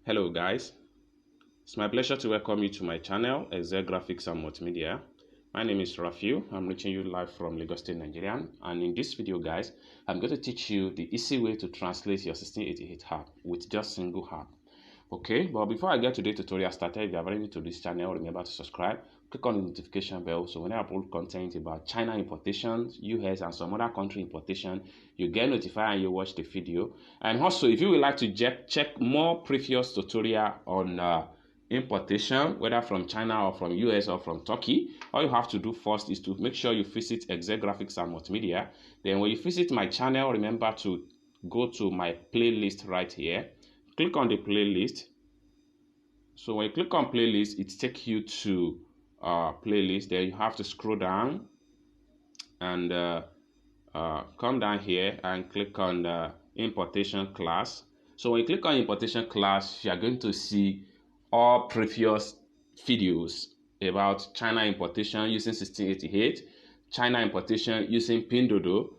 Hello guys, it's my pleasure to welcome you to my channel, Excel Graphics and Multimedia. My name is Rafiu. I'm reaching you live from Lagos State, Nigeria. And in this video guys, I'm going to teach you the easy way to translate your 1688 app with just single app. Okay, but before I get to the tutorial started, if you are very new to this channel, remember to subscribe, click on the notification bell so when I upload content about China importations, US and some other country importation, you get notified and you watch the video. And also, if you would like to check more previous tutorial on importation, whether from China or from US or from Turkey, all you have to do first is to make sure you visit Excel Graphics and Multimedia. Then when you visit my channel, remember to go to my playlist right here. Click on the playlist. So when you click on playlist, it takes you to playlist. Then you have to scroll down and come down here and click on the importation class. So when you click on importation class, you are going to see all previous videos about China importation using 1688, China importation using Pinduoduo,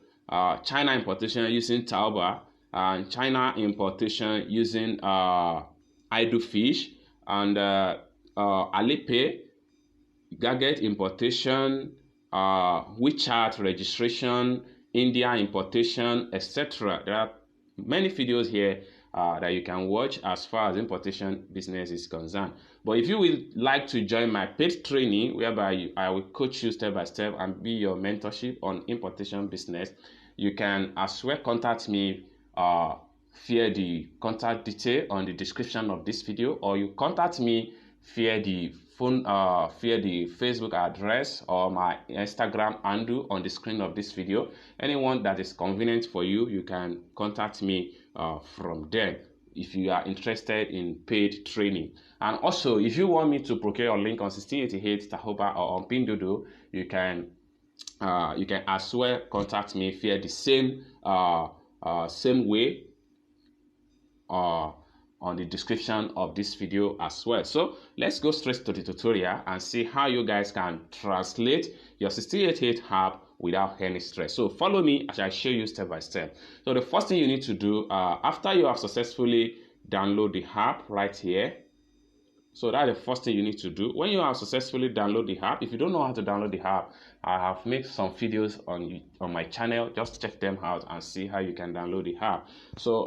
China importation using Taobao, and China importation using Idlefish, and Alipay, Gadget importation, WeChat registration, India importation, etc. There are many videos here that you can watch as far as importation business is concerned. But if you would like to join my paid training, whereby I will coach you step by step and be your mentorship on importation business, you can as well contact me via the contact detail on the description of this video, or you contact me via the phone, via the Facebook address or my Instagram handle on the screen of this video. Anyone that is convenient for you, you can contact me from there if you are interested in paid training. And also, if you want me to procure a link on 1688, Taobao, or on Pinduoduo, you can as well contact me via the same way on the description of this video as well. So let's go straight to the tutorial and see how you guys can translate your 1688 app without any stress. So follow me as I show you step by step. So the first thing you need to do after you have successfully download the app right here. So that's the first thing you need to do. When you have successfully download the app, if you don't know how to download the app, I have made some videos on my channel. Just check them out and see how you can download the app. So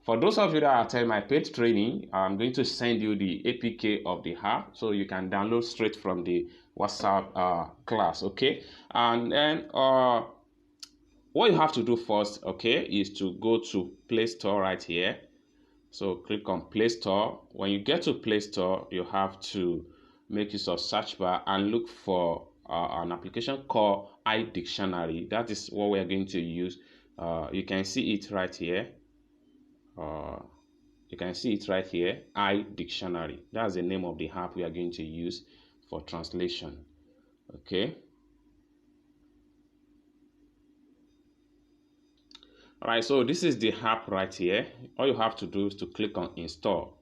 for those of you that attend my paid training, I'm going to send you the APK of the app so you can download straight from the WhatsApp class, okay? And then what you have to do first, okay, is to go to Play Store right here. So click on Play Store. When you get to Play Store, you have to make use of search bar and look for an application called iDictionary. That is what we are going to use. You can see it right here. You can see it right here, iDictionary. That's the name of the app we are going to use for translation. Okay. All right, so this is the app right here. All you have to do is to click on install.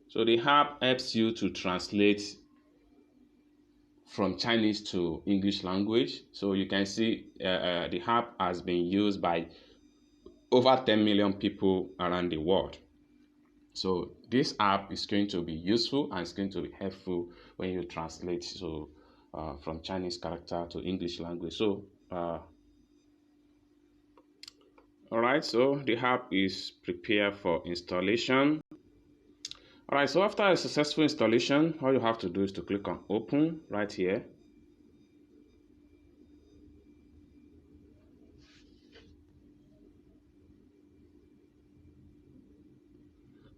So the app helps you to translate from Chinese to English language. So you can see the app has been used by over 10 million people around the world. So this app is going to be useful and it's going to be helpful when you translate from Chinese character to English language. So all right, so the app is prepared for installation. All right, so after a successful installation, all you have to do is to click on open right here.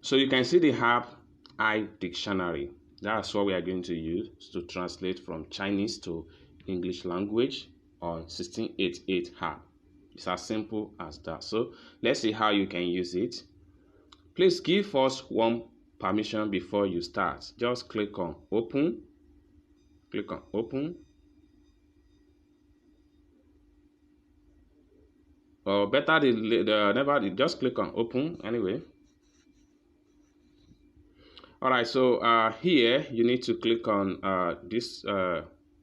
So you can see the app iDictionary. That's what we are going to use to translate from Chinese to English language on 1688 app. It's as simple as that. So let's see how you can use it. Please give us one permission before you start. Just click on open. Click on open. Or better, never just click on open anyway. All right, so here you need to click on this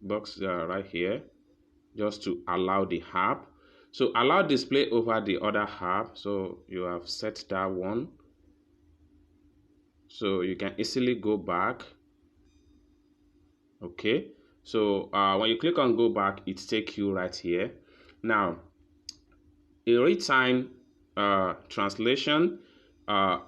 box right here just to allow the app. So allow display over the other app. So you have set that one. So you can easily go back. Okay. So when you click on go back, it takes you right here. Now, a real-time translation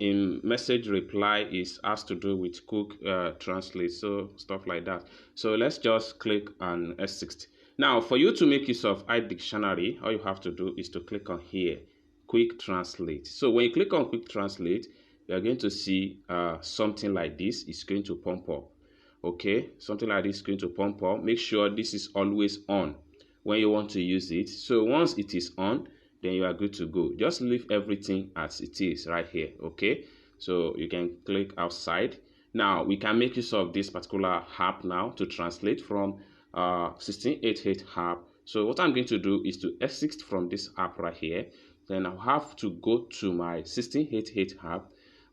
in message reply has to do with quick translate, so stuff like that. So let's just click on S60. Now, for you to make use of iDictionary, all you have to do is to click on here, quick translate. So when you click on quick translate, you're going to see something like this. It's going to pump up. Okay, something like this is going to pump up. Make sure this is always on when you want to use it. So once it is on, then you are good to go. Just leave everything as it is right here. Okay, so you can click outside. Now we can make use of this particular app now to translate from 1688 app. So what I'm going to do is to exit from this app right here. Then I'll have to go to my 1688 app.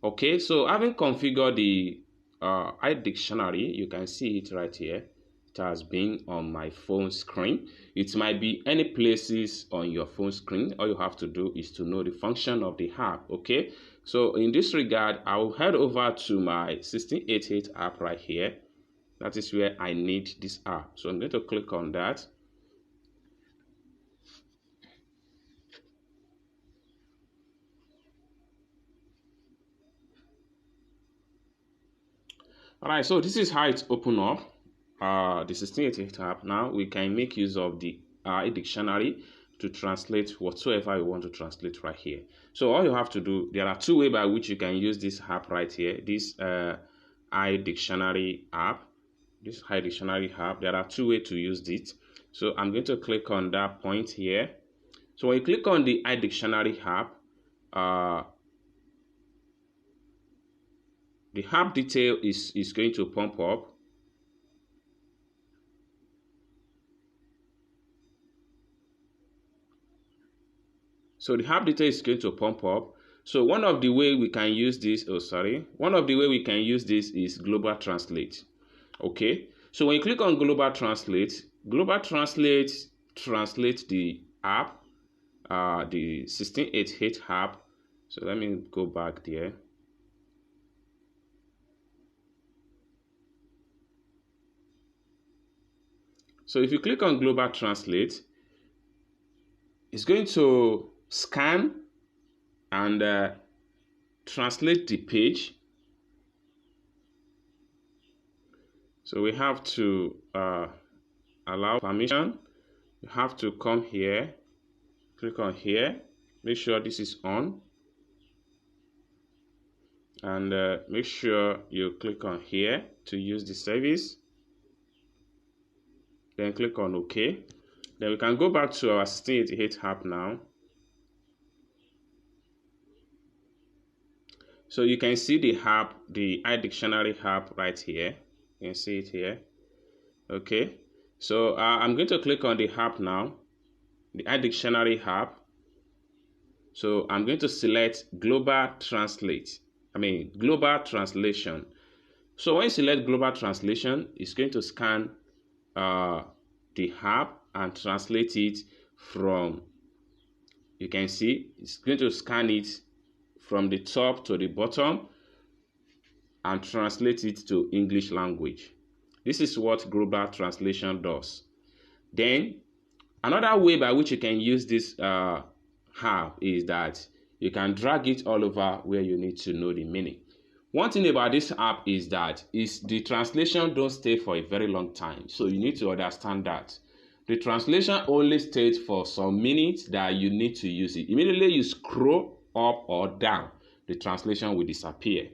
Okay, so having configured the iDictionary, you can see it right here. It has been on my phone screen. It might be any places on your phone screen. All you have to do is to know the function of the app. Okay, so in this regard, I will head over to my 1688 app right here. That is where I need this app. So I'm going to click on that. All right, so this is how it's open up. The 1688 app. Now we can make use of the iDictionary to translate whatsoever you want to translate right here. So all you have to do, there are two ways by which you can use this app right here. This iDictionary app. This iDictionary app. There are two ways to use it. So I'm going to click on that point here. So when you click on the iDictionary app, the app detail is going to pump up. So the app detail is going to pump up. So one of the way we can use this, one of the way we can use this is Global Translate. Okay, so when you click on Global Translate translates the app, the 1688 app. So let me go back there. So if you click on Global Translate, it's going to scan and translate the page. So we have to allow permission. You have to come here, click on here, make sure this is on, and make sure you click on here to use the service. Then click on OK. Then we can go back to our 1688 app now. So you can see the app, the iDictionary app right here. You can see it here. Okay. So I'm going to click on the app now, the iDictionary app. So I'm going to select Global Translate. Global Translation. So when you select Global Translation, it's going to scan the app and translate it from, you can see, it's going to scan it from the top to the bottom and translate it to English language. This is what Global Translation does. Then another way by which you can use this app is that you can drag it all over where you need to know the meaning. One thing about this app is that the translation don't stay for a very long time. So you need to understand that. The translation only stays for some minutes that you need to use it. Immediately you scroll up or down, the translation will disappear.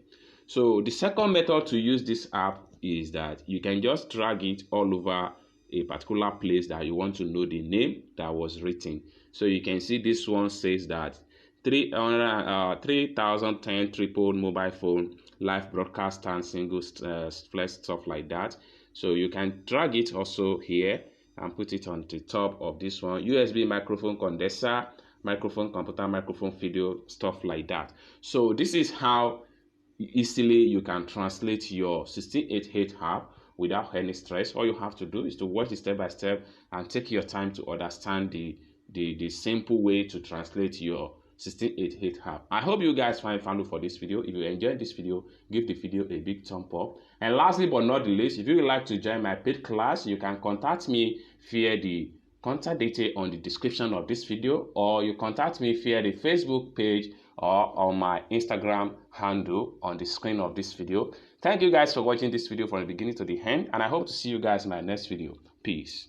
So the second method to use this app is that you can just drag it all over a particular place that you want to know the name that was written. So you can see this one says that 3010 triple mobile phone live broadcast and single flex, stuff like that. So you can drag it also here and put it on the top of this one. USB microphone condenser, microphone computer, microphone video, stuff like that. So this is how easily you can translate your 1688 app without any stress. All you have to do is to watch it step by step and take your time to understand the the simple way to translate your 1688 app. I hope you guys find value for this video. If you enjoyed this video, give the video a big thumb up. And lastly but not the least, if you would like to join my paid class, you can contact me via the contact detail on the description of this video, or you contact me via the Facebook page or on my Instagram handle on the screen of this video. Thank you guys for watching this video from the beginning to the end, and I hope to see you guys in my next video. Peace.